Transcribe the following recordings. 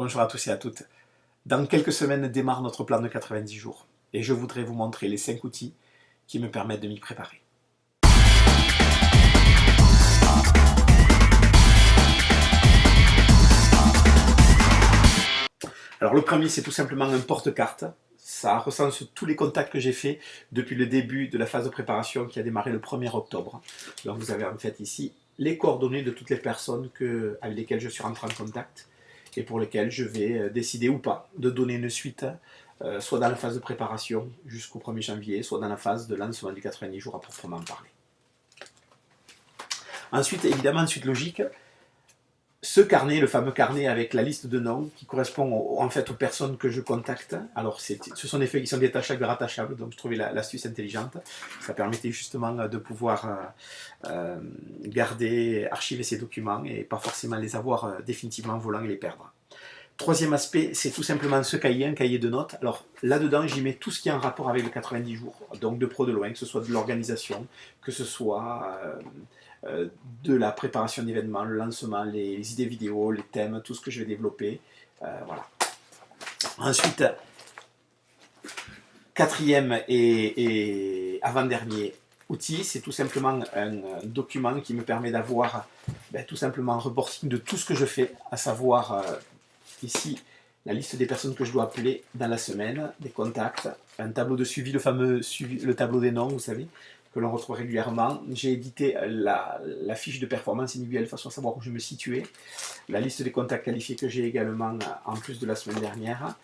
Bonjour à tous et à toutes. Dans quelques semaines démarre notre plan de 90 jours et je voudrais vous montrer les 5 outils qui me permettent de m'y préparer. Alors le premier, c'est tout simplement un porte-carte. Ça recense tous les contacts que j'ai faits depuis le début de la phase de préparation qui a démarré le 1er octobre. Donc vous avez en fait ici les coordonnées de toutes les personnes avec lesquelles je suis rentré en contact et pour lesquelles je vais décider ou pas de donner une suite, soit dans la phase de préparation jusqu'au 1er janvier, soit dans la phase de lancement du 90 jours à proprement parler. Ensuite, évidemment, suite logique, ce carnet, le fameux carnet avec la liste de noms qui correspond en fait aux personnes que je contacte. Alors ce sont des feuilles qui sont détachables et rattachables, donc je trouvais l'astuce intelligente. Ça permettait justement de pouvoir garder, archiver ces documents et pas forcément les avoir définitivement en volant et les perdre. Troisième aspect, c'est tout simplement ce cahier, un cahier de notes. Alors là-dedans, j'y mets tout ce qui est en rapport avec le 90 jours, donc de pro de loin, que ce soit de l'organisation, que ce soit de la préparation d'événements, le lancement, les idées vidéo, les thèmes, tout ce que je vais développer. Voilà. Ensuite, quatrième et avant-dernier outil, c'est tout simplement un document qui me permet d'avoir tout simplement un reporting de tout ce que je fais, à savoir ici la liste des personnes que je dois appeler dans la semaine, des contacts, un tableau de suivi, le fameux suivi, le tableau des noms, vous savez, que l'on retrouve régulièrement. J'ai édité la fiche de performance individuelle de façon à savoir où je me situais, la liste des contacts qualifiés que j'ai également en plus de la semaine dernière,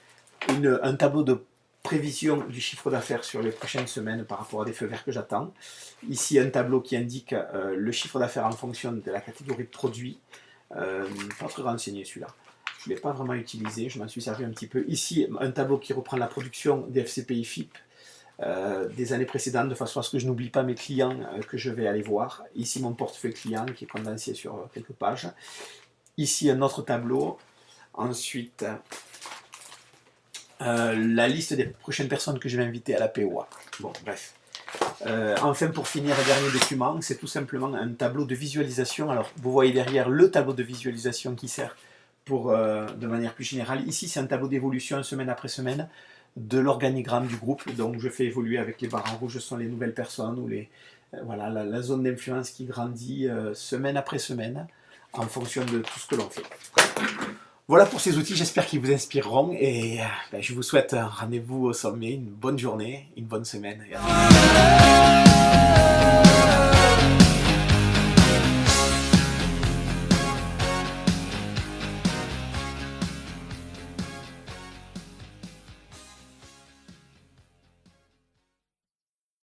un tableau de prévision du chiffre d'affaires sur les prochaines semaines par rapport à des feux verts que j'attends. Ici un tableau qui indique le chiffre d'affaires en fonction de la catégorie de produits, pas très renseigné celui-là. Je ne l'ai pas vraiment utilisé, je m'en suis servi un petit peu. Ici, un tableau qui reprend la production des FCPI FIP des années précédentes, de façon à ce que je n'oublie pas mes clients que je vais aller voir. Ici, mon portefeuille client qui est condensé sur quelques pages. Ici, un autre tableau. Ensuite, la liste des prochaines personnes que je vais inviter à la POA. Bon, bref. Enfin, pour finir, le dernier document, c'est tout simplement un tableau de visualisation. Alors, vous voyez derrière le tableau de visualisation qui sert pour, de manière plus générale. Ici, c'est un tableau d'évolution semaine après semaine de l'organigramme du groupe. Donc, je fais évoluer avec les barres en rouge, ce sont les nouvelles personnes ou voilà, la zone d'influence qui grandit semaine après semaine en fonction de tout ce que l'on fait. Voilà pour ces outils, j'espère qu'ils vous inspireront et je vous souhaite un rendez-vous au sommet, une bonne journée, une bonne semaine. Et à